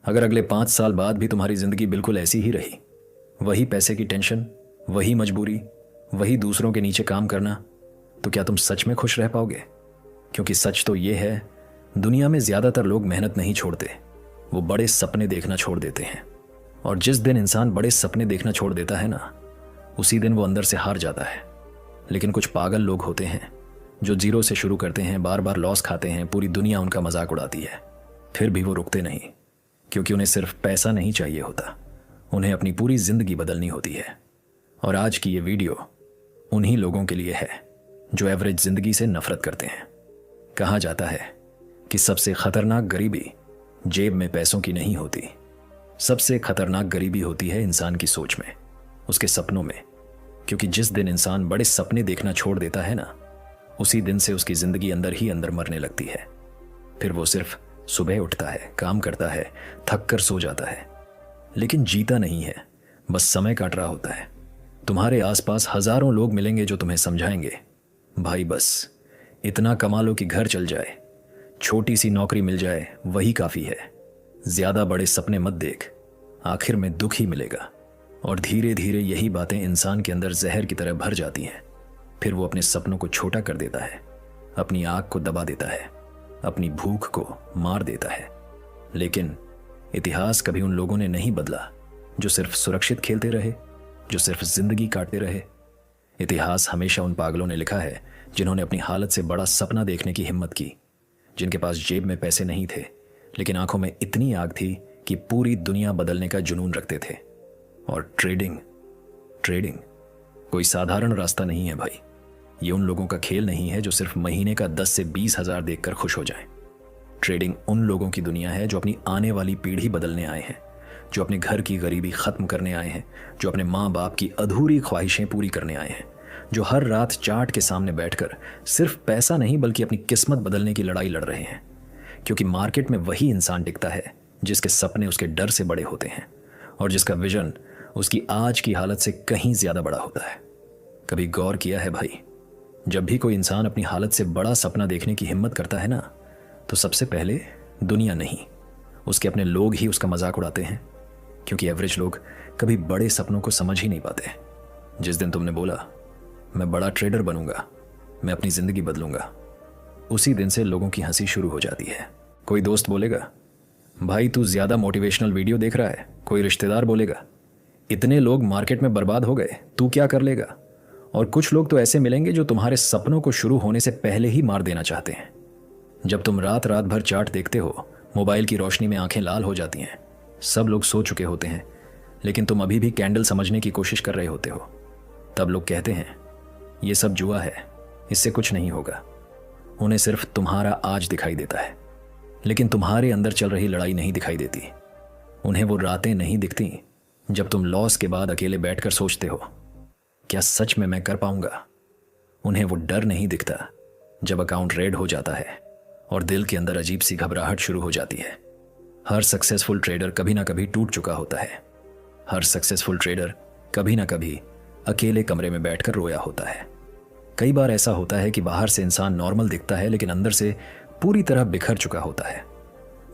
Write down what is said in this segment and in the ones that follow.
अगर अगले 5 साल बाद भी तुम्हारी जिंदगी बिल्कुल ऐसी ही रही, वही पैसे की टेंशन, वही मजबूरी, वही दूसरों के नीचे काम करना, तो क्या तुम सच में खुश रह पाओगे? क्योंकि सच तो ये है, दुनिया में ज्यादातर लोग मेहनत नहीं छोड़ते, वो बड़े सपने देखना छोड़ देते हैं। और जिस दिन इंसान बड़े सपने देखना छोड़ देता है ना, उसी दिन वो अंदर से हार जाता है। लेकिन कुछ पागल लोग होते हैं जो जीरो से शुरू करते हैं, बार बार लॉस खाते हैं, पूरी दुनिया उनका मजाक उड़ाती है, फिर भी वो रुकते नहीं। क्योंकि उन्हें सिर्फ पैसा नहीं चाहिए होता, उन्हें अपनी पूरी जिंदगी बदलनी होती है। और आज की ये वीडियो उन्हीं लोगों के लिए है जो एवरेज जिंदगी से नफरत करते हैं। कहा जाता है कि सबसे खतरनाक गरीबी जेब में पैसों की नहीं होती, सबसे खतरनाक गरीबी होती है इंसान की सोच में, उसके सपनों में। क्योंकि जिस दिन इंसान बड़े सपने देखना छोड़ देता है ना, उसी दिन से उसकी जिंदगी अंदर ही अंदर मरने लगती है। फिर वो सिर्फ सुबह उठता है, काम करता है, थक कर सो जाता है, लेकिन जीता नहीं है, बस समय काट रहा होता है। तुम्हारे आसपास हजारों लोग मिलेंगे जो तुम्हें समझाएंगे, भाई बस इतना कमा लो कि घर चल जाए, छोटी सी नौकरी मिल जाए वही काफी है, ज्यादा बड़े सपने मत देख, आखिर में दुख ही मिलेगा। और धीरे धीरे यही बातें इंसान के अंदर जहर की तरह भर जाती हैं। फिर वो अपने सपनों को छोटा कर देता है, अपनी आग को दबा देता है, अपनी भूख को मार देता है। लेकिन इतिहास कभी उन लोगों ने नहीं बदला जो सिर्फ सुरक्षित खेलते रहे, जो सिर्फ जिंदगी काटते रहे। इतिहास हमेशा उन पागलों ने लिखा है जिन्होंने अपनी हालत से बड़ा सपना देखने की हिम्मत की, जिनके पास जेब में पैसे नहीं थे, लेकिन आंखों में इतनी आग थी कि पूरी दुनिया बदलने का जुनून रखते थे। और ट्रेडिंग कोई साधारण रास्ता नहीं है भाई। ये उन लोगों का खेल नहीं है जो सिर्फ महीने का 10 से 20 हजार देखकर खुश हो जाएं। ट्रेडिंग उन लोगों की दुनिया है जो अपनी आने वाली पीढ़ी बदलने आए हैं, जो अपने घर की गरीबी खत्म करने आए हैं, जो अपने माँ बाप की अधूरी ख्वाहिशें पूरी करने आए हैं, जो हर रात चार्ट के सामने बैठकर सिर्फ पैसा नहीं बल्कि अपनी किस्मत बदलने की लड़ाई लड़ रहे हैं। क्योंकि मार्केट में वही इंसान टिकता है जिसके सपने उसके डर से बड़े होते हैं और जिसका विजन उसकी आज की हालत से कहीं ज्यादा बड़ा होता है। कभी गौर किया है भाई, जब भी कोई इंसान अपनी हालत से बड़ा सपना देखने की हिम्मत करता है ना, तो सबसे पहले दुनिया नहीं, उसके अपने लोग ही उसका मजाक उड़ाते हैं। क्योंकि एवरेज लोग कभी बड़े सपनों को समझ ही नहीं पाते। जिस दिन तुमने बोला मैं बड़ा ट्रेडर बनूंगा, मैं अपनी जिंदगी बदलूंगा, उसी दिन से लोगों की हंसी शुरू हो जाती है। कोई दोस्त बोलेगा भाई तू ज्यादा मोटिवेशनल वीडियो देख रहा है, कोई रिश्तेदार बोलेगा इतने लोग मार्केट में बर्बाद हो गए, तू क्या कर लेगा। और कुछ लोग तो ऐसे मिलेंगे जो तुम्हारे सपनों को शुरू होने से पहले ही मार देना चाहते हैं। जब तुम रात रात भर चार्ट देखते हो, मोबाइल की रोशनी में आंखें लाल हो जाती हैं, सब लोग सो चुके होते हैं, लेकिन तुम अभी भी कैंडल समझने की कोशिश कर रहे होते हो, तब लोग कहते हैं ये सब जुआ है, इससे कुछ नहीं होगा। उन्हें सिर्फ तुम्हारा आज दिखाई देता है, लेकिन तुम्हारे अंदर चल रही लड़ाई नहीं दिखाई देती। उन्हें वो रातें नहीं दिखती जब तुम लॉस के बाद अकेले बैठकर सोचते हो क्या सच में मैं कर पाऊंगा। उन्हें वो डर नहीं दिखता जब अकाउंट रेड हो जाता है और दिल के अंदर अजीब सी घबराहट शुरू हो जाती है। हर सक्सेसफुल ट्रेडर कभी ना कभी टूट चुका होता है। हर सक्सेसफुल ट्रेडर कभी ना कभी अकेले कमरे में बैठकर रोया होता है। कई बार ऐसा होता है कि बाहर से इंसान नॉर्मल दिखता है, लेकिन अंदर से पूरी तरह बिखर चुका होता है।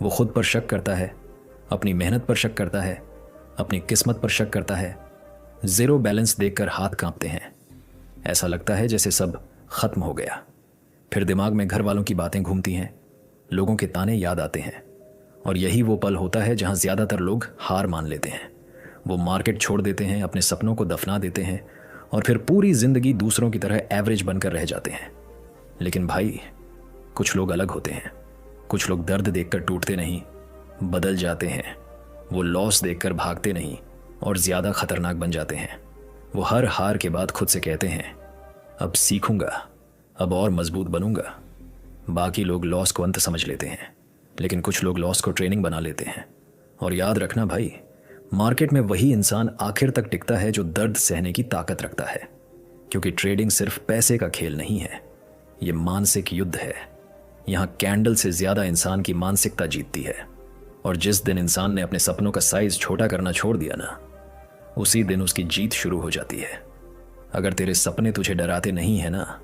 वो खुद पर शक करता है, अपनी मेहनत पर शक करता है, अपनी किस्मत पर शक करता है। जीरो बैलेंस देखकर हाथ कांपते हैं, ऐसा लगता है जैसे सब खत्म हो गया। फिर दिमाग में घर वालों की बातें घूमती हैं, लोगों के ताने याद आते हैं, और यही वो पल होता है जहां ज्यादातर लोग हार मान लेते हैं। वो मार्केट छोड़ देते हैं, अपने सपनों को दफना देते हैं, और फिर पूरी जिंदगी दूसरों की तरह एवरेज बनकर रह जाते हैं। लेकिन भाई कुछ लोग अलग होते हैं। कुछ लोग दर्द देखकर टूटते नहीं, बदल जाते हैं। वो लॉस देखकर भागते नहीं और ज्यादा खतरनाक बन जाते हैं। वो हर हार के बाद खुद से कहते हैं अब सीखूंगा, अब और मजबूत बनूंगा। बाकी लोग लॉस को अंत समझ लेते हैं, लेकिन कुछ लोग लॉस को ट्रेनिंग बना लेते हैं। और याद रखना भाई, मार्केट में वही इंसान आखिर तक टिकता है जो दर्द सहने की ताकत रखता है। क्योंकि ट्रेडिंग सिर्फ पैसे का खेल नहीं है, ये मानसिक युद्ध है। यहाँ कैंडल से ज्यादा इंसान की मानसिकता जीतती है। और जिस दिन इंसान ने अपने सपनों का साइज छोटा करना छोड़ दिया ना, उसी दिन उसकी जीत शुरू हो जाती है। अगर तेरे सपने तुझे डराते नहीं है ना,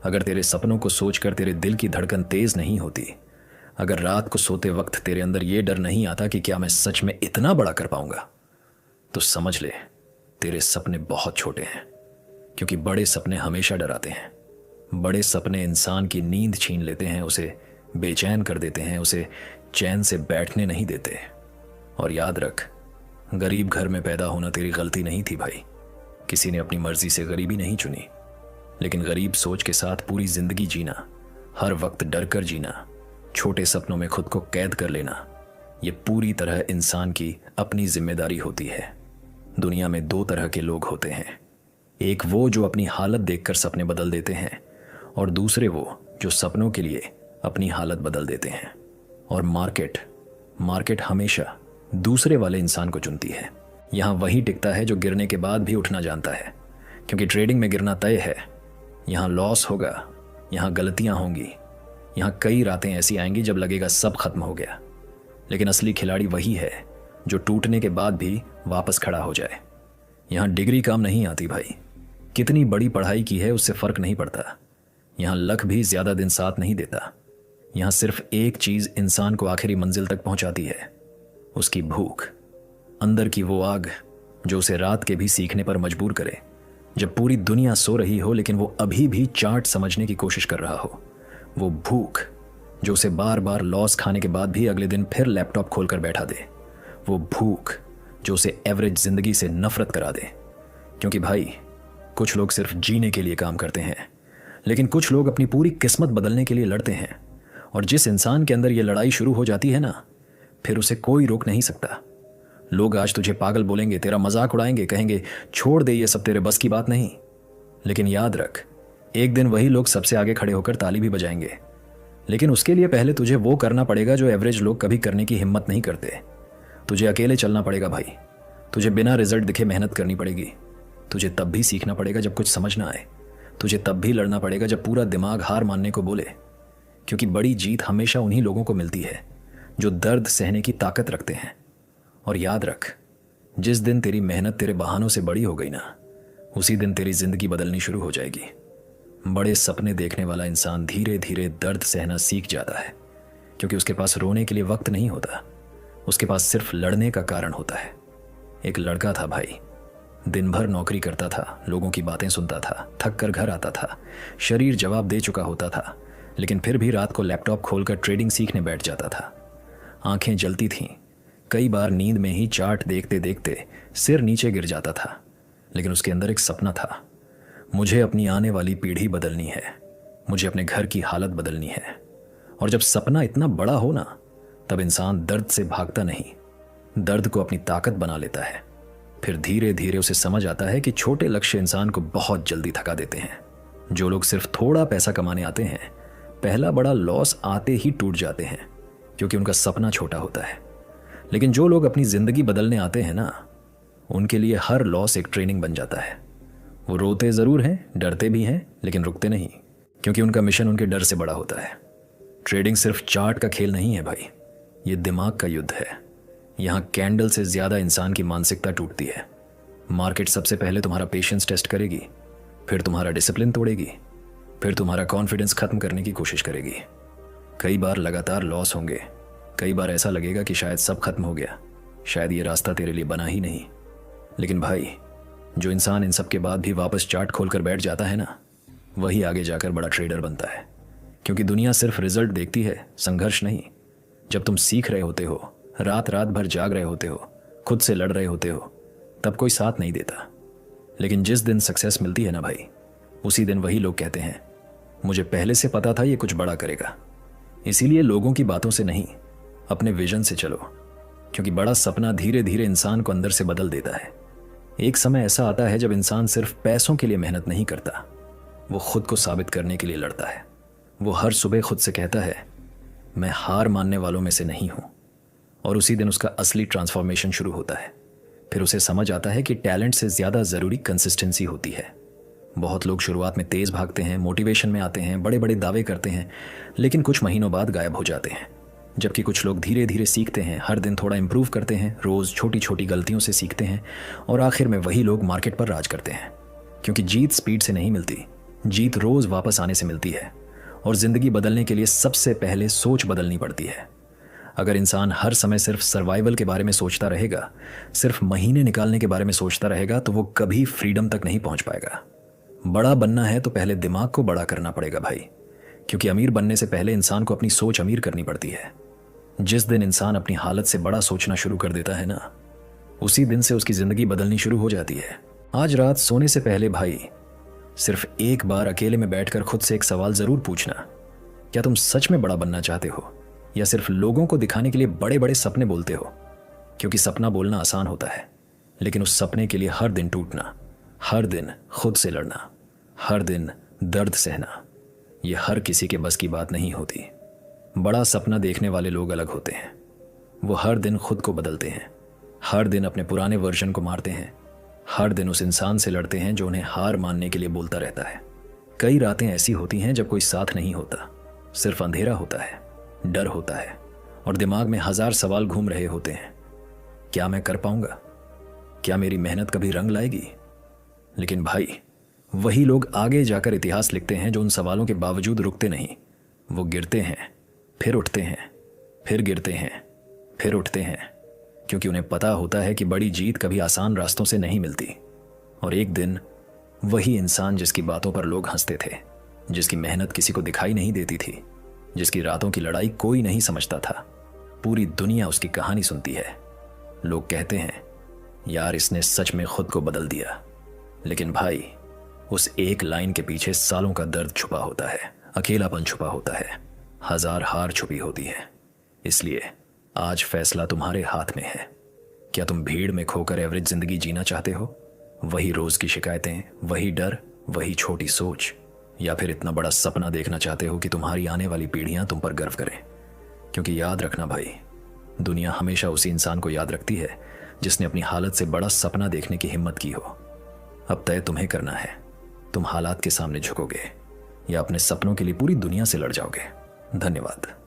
अगर तेरे सपनों को सोचकर तेरे दिल की धड़कन तेज नहीं होती, अगर रात को सोते वक्त तेरे अंदर ये डर नहीं आता कि क्या मैं सच में इतना बड़ा कर पाऊंगा, तो समझ ले तेरे सपने बहुत छोटे हैं। क्योंकि बड़े सपने हमेशा डराते हैं। बड़े सपने इंसान की नींद छीन लेते हैं, उसे बेचैन कर देते हैं, उसे चैन से बैठने नहीं देते। और याद रख, गरीब घर में पैदा होना तेरी गलती नहीं थी भाई। किसी ने अपनी मर्जी से गरीबी नहीं चुनी। लेकिन गरीब सोच के साथ पूरी जिंदगी जीना, हर वक्त डर कर जीना, छोटे सपनों में खुद को कैद कर लेना, ये पूरी तरह इंसान की अपनी जिम्मेदारी होती है। दुनिया में दो तरह के लोग होते हैं, एक वो जो अपनी हालत देखकर सपने बदल देते हैं, और दूसरे वो जो सपनों के लिए अपनी हालत बदल देते हैं। और मार्केट हमेशा दूसरे वाले इंसान को चुनती है। यहाँ वही टिकता है जो गिरने के बाद भी उठना जानता है, क्योंकि ट्रेडिंग में गिरना तय है। यहाँ लॉस होगा, यहाँ गलतियाँ होंगी, यहाँ कई रातें ऐसी आएंगी जब लगेगा सब खत्म हो गया। लेकिन असली खिलाड़ी वही है जो टूटने के बाद भी वापस खड़ा हो जाए। यहाँ डिग्री काम नहीं आती भाई, कितनी बड़ी पढ़ाई की है उससे फर्क नहीं पड़ता। यहाँ लक भी ज्यादा दिन साथ नहीं देता। यहाँ सिर्फ एक चीज इंसान को आखिरी मंजिल तक पहुंचाती है, उसकी भूख, अंदर की वो आग जो उसे रात के भी सीखने पर मजबूर करे। जब पूरी दुनिया सो रही हो लेकिन वो अभी भी चार्ट समझने की कोशिश कर रहा हो। वो भूख जो उसे बार बार लॉस खाने के बाद भी अगले दिन फिर लैपटॉप खोलकर बैठा दे। वो भूख जो उसे एवरेज जिंदगी से नफरत करा दे। क्योंकि भाई, कुछ लोग सिर्फ जीने के लिए काम करते हैं, लेकिन कुछ लोग अपनी पूरी किस्मत बदलने के लिए लड़ते हैं। और जिस इंसान के अंदर ये लड़ाई शुरू हो जाती है ना, फिर उसे कोई रोक नहीं सकता। लोग आज तुझे पागल बोलेंगे, तेरा मजाक उड़ाएंगे, कहेंगे छोड़ दे, ये सब तेरे बस की बात नहीं। लेकिन याद रख, एक दिन वही लोग सबसे आगे खड़े होकर ताली भी बजाएंगे। लेकिन उसके लिए पहले तुझे वो करना पड़ेगा जो एवरेज लोग कभी करने की हिम्मत नहीं करते। तुझे अकेले चलना पड़ेगा भाई। तुझे बिना रिजल्ट दिखे मेहनत करनी पड़ेगी। तुझे तब भी सीखना पड़ेगा जब कुछ समझ ना आए। तुझे तब भी लड़ना पड़ेगा जब पूरा दिमाग हार मानने को बोले। क्योंकि बड़ी जीत हमेशा उन्हीं लोगों को मिलती है जो दर्द सहने की ताकत रखते हैं। और याद रख, जिस दिन तेरी मेहनत तेरे बहानों से बड़ी हो गई ना, उसी दिन तेरी जिंदगी बदलनी शुरू हो जाएगी। बड़े सपने देखने वाला इंसान धीरे धीरे दर्द सहना सीख जाता है, क्योंकि उसके पास रोने के लिए वक्त नहीं होता, उसके पास सिर्फ लड़ने का कारण होता है। एक लड़का था भाई, दिन भर नौकरी करता था, लोगों की बातें सुनता था, थक कर घर आता था, शरीर जवाब दे चुका होता था, लेकिन फिर भी रात को लैपटॉप खोलकर ट्रेडिंग सीखने बैठ जाता था। आंखें जलती थीं, कई बार नींद में ही चार्ट देखते देखते सिर नीचे गिर जाता था। लेकिन उसके अंदर एक सपना था, मुझे अपनी आने वाली पीढ़ी बदलनी है, मुझे अपने घर की हालत बदलनी है। और जब सपना इतना बड़ा हो ना, तब इंसान दर्द से भागता नहीं, दर्द को अपनी ताकत बना लेता है। फिर धीरे धीरे उसे समझ आता है कि छोटे लक्ष्य इंसान को बहुत जल्दी थका देते हैं। जो लोग सिर्फ थोड़ा पैसा कमाने आते हैं, पहला बड़ा लॉस आते ही टूट जाते हैं, क्योंकि उनका सपना छोटा होता है। लेकिन जो लोग अपनी जिंदगी बदलने आते हैं ना, उनके लिए हर लॉस एक ट्रेनिंग बन जाता है। वो रोते जरूर हैं, डरते भी हैं, लेकिन रुकते नहीं, क्योंकि उनका मिशन उनके डर से बड़ा होता है। ट्रेडिंग सिर्फ चार्ट का खेल नहीं है भाई, ये दिमाग का युद्ध है। यहाँ कैंडल से ज्यादा इंसान की मानसिकता टूटती है। मार्केट सबसे पहले तुम्हारा पेशेंस टेस्ट करेगी, फिर तुम्हारा डिसिप्लिन तोड़ेगी, फिर तुम्हारा कॉन्फिडेंस खत्म करने की कोशिश करेगी। कई बार लगातार लॉस होंगे, कई बार ऐसा लगेगा कि शायद सब खत्म हो गया, शायद ये रास्ता तेरे लिए बना ही नहीं। लेकिन भाई, जो इंसान इन सब के बाद भी वापस चार्ट खोलकर बैठ जाता है ना, वही आगे जाकर बड़ा ट्रेडर बनता है। क्योंकि दुनिया सिर्फ रिजल्ट देखती है, संघर्ष नहीं। जब तुम सीख रहे होते हो, रात रात भर जाग रहे होते हो, खुद से लड़ रहे होते हो, तब कोई साथ नहीं देता। लेकिन जिस दिन सक्सेस मिलती है ना भाई, उसी दिन वही लोग कहते हैं, मुझे पहले से पता था ये कुछ बड़ा करेगा। इसीलिए लोगों की बातों से नहीं, अपने विजन से चलो, क्योंकि बड़ा सपना धीरे धीरे इंसान को अंदर से बदल देता है। एक समय ऐसा आता है जब इंसान सिर्फ पैसों के लिए मेहनत नहीं करता, वो खुद को साबित करने के लिए लड़ता है। वो हर सुबह खुद से कहता है, मैं हार मानने वालों में से नहीं हूं। और उसी दिन उसका असली ट्रांसफॉर्मेशन शुरू होता है। फिर उसे समझ आता है कि टैलेंट से ज़्यादा ज़रूरी कंसिस्टेंसी होती है। बहुत लोग शुरुआत में तेज़ भागते हैं, मोटिवेशन में आते हैं, बड़े बड़े दावे करते हैं, लेकिन कुछ महीनों बाद गायब हो जाते हैं। जबकि कुछ लोग धीरे धीरे सीखते हैं, हर दिन थोड़ा इंप्रूव करते हैं, रोज़ छोटी छोटी गलतियों से सीखते हैं, और आखिर में वही लोग मार्केट पर राज करते हैं। क्योंकि जीत स्पीड से नहीं मिलती, जीत रोज़ वापस आने से मिलती है। और ज़िंदगी बदलने के लिए सबसे पहले सोच बदलनी पड़ती है। अगर इंसान हर समय सिर्फ सर्वाइवल के बारे में सोचता रहेगा, सिर्फ महीने निकालने के बारे में सोचता रहेगा, तो वो कभी फ्रीडम तक नहीं पहुंच पाएगा। बड़ा बनना है तो पहले दिमाग को बड़ा करना पड़ेगा भाई, क्योंकि अमीर बनने से पहले इंसान को अपनी सोच अमीर करनी पड़ती है। जिस दिन इंसान अपनी हालत से बड़ा सोचना शुरू कर देता है ना, उसी दिन से उसकी ज़िंदगी बदलनी शुरू हो जाती है। आज रात सोने से पहले भाई सिर्फ एक बार अकेले में बैठकर खुद से एक सवाल ज़रूर पूछना, क्या तुम सच में बड़ा बनना चाहते हो या सिर्फ लोगों को दिखाने के लिए बड़े बड़े सपने बोलते हो? क्योंकि सपना बोलना आसान होता है, लेकिन उस सपने के लिए हर दिन टूटना, हर दिन खुद से लड़ना, हर दिन दर्द सहना, यह हर किसी के बस की बात नहीं होती। बड़ा सपना देखने वाले लोग अलग होते हैं। वो हर दिन खुद को बदलते हैं, हर दिन अपने पुराने वर्जन को मारते हैं, हर दिन उस इंसान से लड़ते हैं जो उन्हें हार मानने के लिए बोलता रहता है। कई रातें ऐसी होती हैं जब कोई साथ नहीं होता, सिर्फ अंधेरा होता है, डर होता है और दिमाग में 1000 सवाल घूम रहे होते हैं। क्या मैं कर पाऊंगा? क्या मेरी मेहनत कभी रंग लाएगी? लेकिन भाई, वही लोग आगे जाकर इतिहास लिखते हैं जो उन सवालों के बावजूद रुकते नहीं। वो गिरते हैं, फिर उठते हैं, फिर गिरते हैं, फिर उठते हैं, क्योंकि उन्हें पता होता है कि बड़ी जीत कभी आसान रास्तों से नहीं मिलती। और एक दिन वही इंसान जिसकी बातों पर लोग हंसते थे, जिसकी मेहनत किसी को दिखाई नहीं देती थी, जिसकी रातों की लड़ाई कोई नहीं समझता था, पूरी दुनिया उसकी कहानी सुनती है। लोग कहते हैं, यार इसने सच में खुद को बदल दिया। लेकिन भाई, उस एक लाइन के पीछे सालों का दर्द छुपा होता है, अकेलापन छुपा होता है, 1000 हार छुपी होती है। इसलिए आज फैसला तुम्हारे हाथ में है। क्या तुम भीड़ में खोकर एवरेज जिंदगी जीना चाहते हो? वही रोज की शिकायतें, वही डर, वही छोटी सोच, या फिर इतना बड़ा सपना देखना चाहते हो कि तुम्हारी आने वाली पीढ़ियां तुम पर गर्व करें? क्योंकि याद रखना भाई, दुनिया हमेशा उसी इंसान को याद रखती है जिसने अपनी हालत से बड़ा सपना देखने की हिम्मत की हो। अब तय तुम्हें करना है, तुम हालात के सामने झुकोगे या अपने सपनों के लिए पूरी दुनिया से लड़ जाओगे। धन्यवाद।